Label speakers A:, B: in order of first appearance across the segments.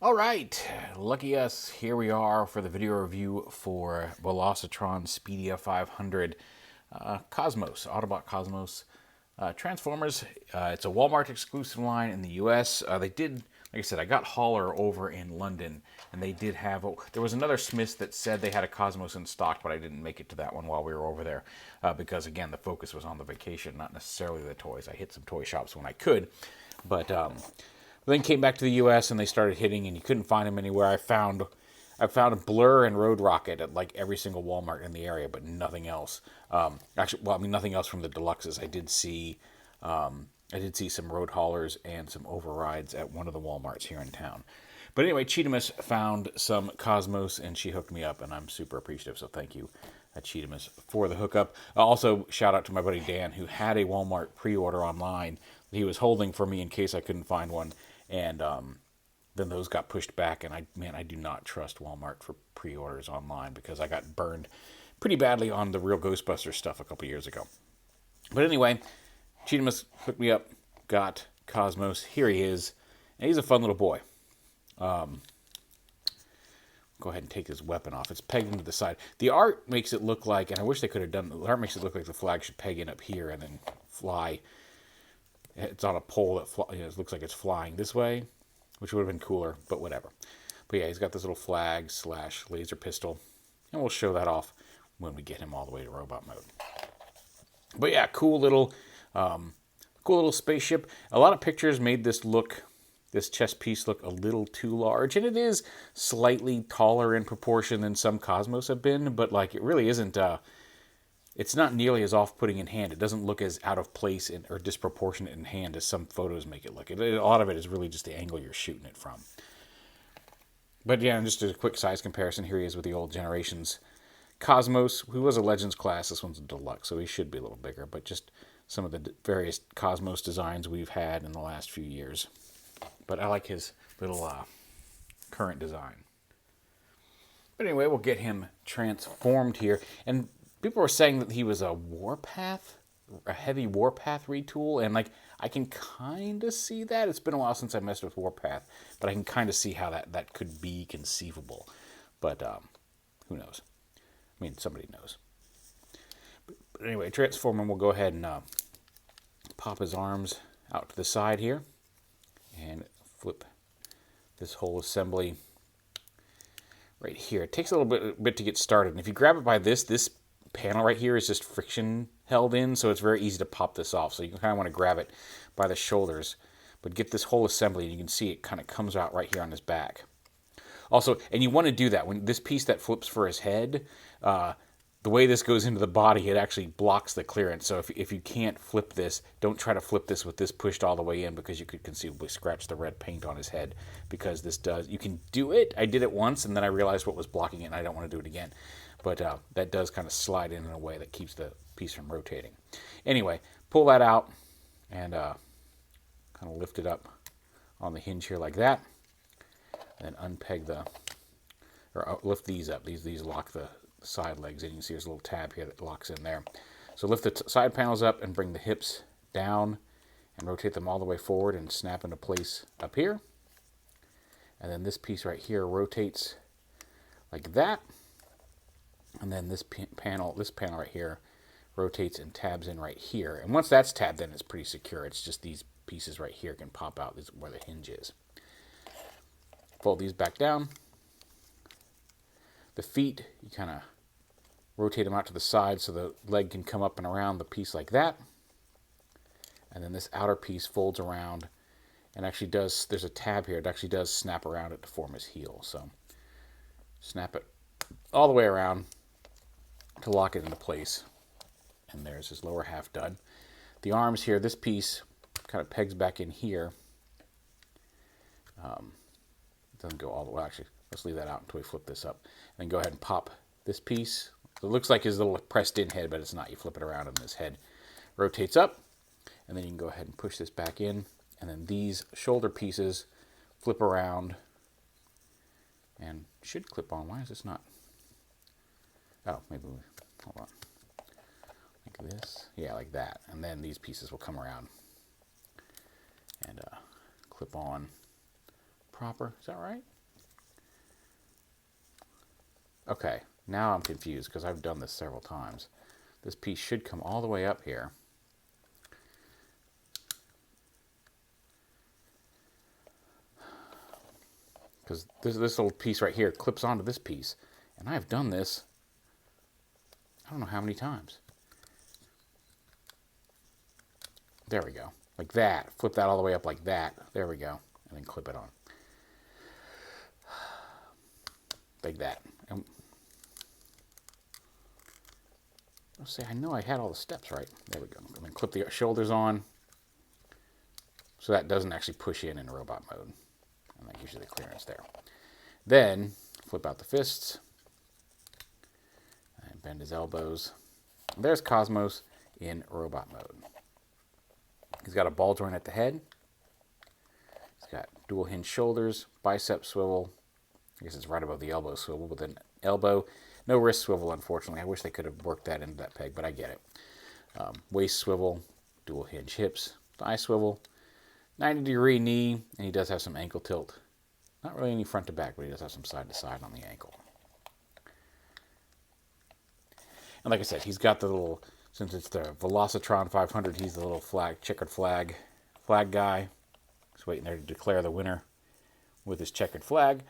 A: All right, lucky us. Here we are for the video review for Velocitron Speedia 500 Cosmos, Autobot Cosmos Transformers. It's a Walmart exclusive line in the US. They did, like I said, I got Holler over in London, and they did have, there was another Smith's that said they had a Cosmos in stock, but I didn't make it to that one while we were over there because, again, the focus was on the vacation, not necessarily the toys. I hit some toy shops when I could, but then came back to the U.S. and they started hitting, and you couldn't find them anywhere. I found Blur and Road Rocket at like every single Walmart in the area, but nothing else. Actually, well, I mean nothing else from the Deluxes. I did see some Road Haulers and some Overrides at one of the Walmarts here in town. But anyway, Cheetamus found some Cosmos and she hooked me up, and I'm super appreciative. So thank you, Cheetamus, for the hookup. Also, shout out to my buddy Dan, who had a Walmart pre-order online that he was holding for me in case I couldn't find one. And then those got pushed back, and I do not trust Walmart for pre-orders online because I got burned pretty badly on the real Ghostbusters stuff a couple years ago. But anyway, Cheetamus hooked me up, got Cosmos. Here he is, and he's a fun little boy. Go ahead and take his weapon off. It's pegged into the side. The art makes it look like, and I wish they could have done, the art makes it look like the flag should peg in up here and then fly. It's on a pole that it looks like it's flying this way, which would have been cooler, but whatever. But yeah, he's got this little flag / laser pistol, and we'll show that off when we get him all the way to robot mode. But yeah, cool little spaceship. A lot of pictures made this chest piece look a little too large, and it is slightly taller in proportion than some Cosmos have been, but like it really isn't. It's not nearly as off-putting in hand. It doesn't look as out of place or disproportionate in hand as some photos make it look. A lot of it is really just the angle you're shooting it from. But yeah, just a quick size comparison. Here he is with the old Generations Cosmos, who was a Legends class. This one's a Deluxe, so he should be a little bigger. But just some of the various Cosmos designs we've had in the last few years. But I like his little current design. But anyway, we'll get him transformed here. And people were saying that he was a heavy Warpath retool, and like I can kind of see that. It's been a while since I messed with Warpath, but I can kind of see how that could be conceivable. But who knows? I mean, somebody knows. But anyway, transform him. We'll go ahead and pop his arms out to the side here, and flip this whole assembly right here. It takes a little bit to get started, and if you grab it by this panel right here is just friction held in, so it's very easy to pop this off. So you kind of want to grab it by the shoulders, but get this whole assembly, and you can see it kind of comes out right here on his back. Also, and you want to do that when this piece that flips for his head, the way this goes into the body, it actually blocks the clearance. So if you can't flip this, don't try to flip this with this pushed all the way in, because you could conceivably scratch the red paint on his head, because you can do it. I did it once, and then I realized what was blocking it, and I don't want to do it again. But that does kind of slide in a way that keeps the piece from rotating. Anyway, pull that out and kind of lift it up on the hinge here like that. And then unpeg lift these up. These lock the side legs in. You can see there's a little tab here that locks in there. So lift the side panels up and bring the hips down and rotate them all the way forward and snap into place up here. And then this piece right here rotates like that. And then this panel right here rotates and tabs in right here. And once that's tabbed in, it's pretty secure. It's just these pieces right here can pop out. This is where the hinge is. Fold these back down. The feet, you kind of rotate them out to the side so the leg can come up and around the piece like that. And then this outer piece folds around and actually there's a tab here. It actually does snap around it to form his heel. So snap it all the way around to lock it into place. And there's his lower half done. The arms here, this piece kind of pegs back in here. It doesn't go all the way. Actually, let's leave that out until we flip this up. And then go ahead and pop this piece. So it looks like his little pressed in head, but it's not. You flip it around and this head rotates up. And then you can go ahead and push this back in. And then these shoulder pieces flip around and should clip on. Why is this not? Oh, maybe hold on. Like this. Yeah, like that. And then these pieces will come around and clip on proper. Is that right? Okay, now I'm confused because I've done this several times. This piece should come all the way up here. Because this little piece right here clips onto this piece. And I've done this, I don't know how many times. There we go. Like that. Flip that all the way up like that. There we go. And then clip it on. Like that. And let's see, I know I had all the steps right. There we go. And then clip the shoulders on so that doesn't actually push in robot mode. And that gives you the clearance there. Then flip out the fists and bend his elbows. And there's Cosmos in robot mode. He's got a ball joint at the head. He's got dual hinge shoulders, bicep swivel. I guess it's right above the elbow swivel with an elbow. No wrist swivel, unfortunately. I wish they could have worked that into that peg, but I get it. Waist swivel, dual hinge hips, thigh swivel, 90-degree knee, and he does have some ankle tilt. Not really any front to back, but he does have some side to side on the ankle. And like I said, he's got the little, since it's the Velocitron 500, he's the little checkered flag guy. Just waiting there to declare the winner with his checkered flag.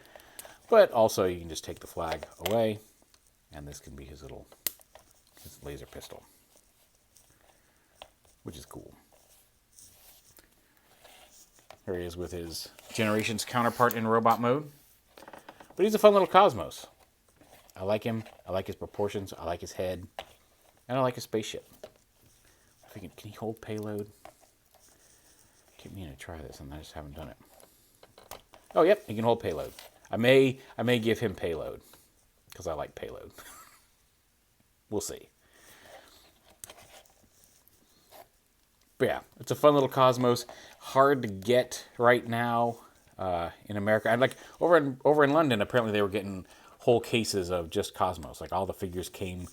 A: But also you can just take the flag away, and this can be his laser pistol, which is cool. Here he is with his Generations counterpart in robot mode. But he's a fun little Cosmos. I like him. I like his proportions. I like his head. And I like his spaceship. I think, can he hold payload? I keep meaning to try this, and I just haven't done it. Oh, yep, he can hold payload. I may give him payload, because I like payload. We'll see. But yeah, it's a fun little Cosmos. Hard to get right now in America. And like over in London, apparently they were getting whole cases of just Cosmos. Like all the figures came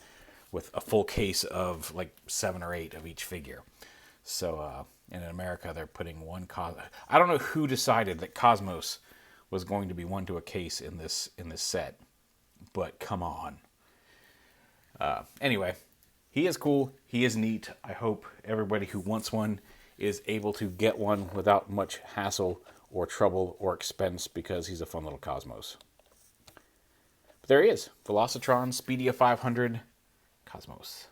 A: with a full case of like 7 or 8 of each figure. So in America, they're putting one Cosmos. I don't know who decided that Cosmos was going to be one to a case in this set, but come on. Anyway, he is cool. He is neat. I hope everybody who wants one is able to get one without much hassle or trouble or expense, because he's a fun little Cosmos. But there he is. Velocitron Speedia 500 Cosmos.